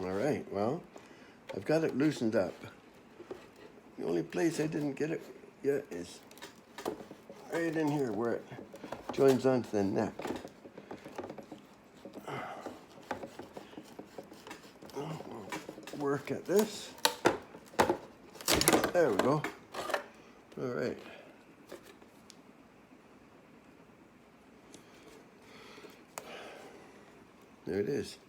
All right, well, I've got it loosened up. The only place I didn't get it yet is right in here where it joins onto the neck. We'll work at this. There we go. All right. There it is.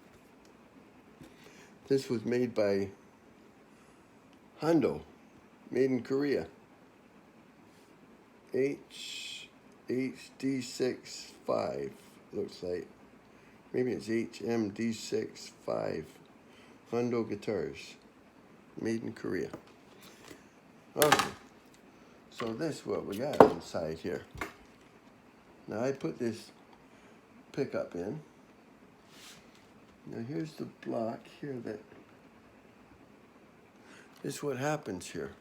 This was made by Hondo, made in Korea. HD65 looks like. Maybe it's HMD65. Hondo guitars, made in Korea. Okay, so this is what we got inside here. Now I put this pickup in. Now here's the block here that this is what happens here.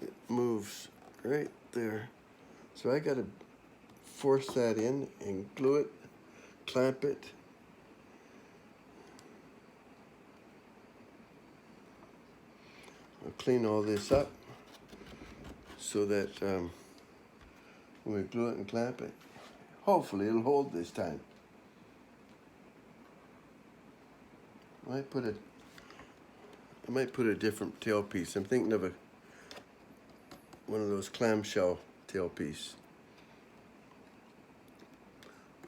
It moves right there. So I gotta force that in and glue it, clamp it. I'll clean all this up so that when we glue it and clamp it, hopefully it'll hold this time. I might put a different tailpiece. I'm thinking of one of those clamshell tailpiece.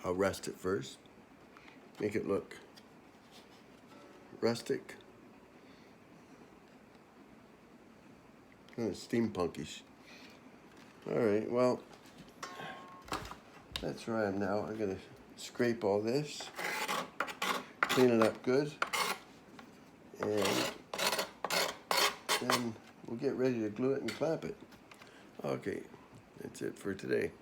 I'll rust it first, make it look rustic, kind of steampunkish. All right, well, that's where I am now. I'm gonna scrape all this, clean it up good, and then we'll get ready to glue it and clamp it. Okay, that's it for today.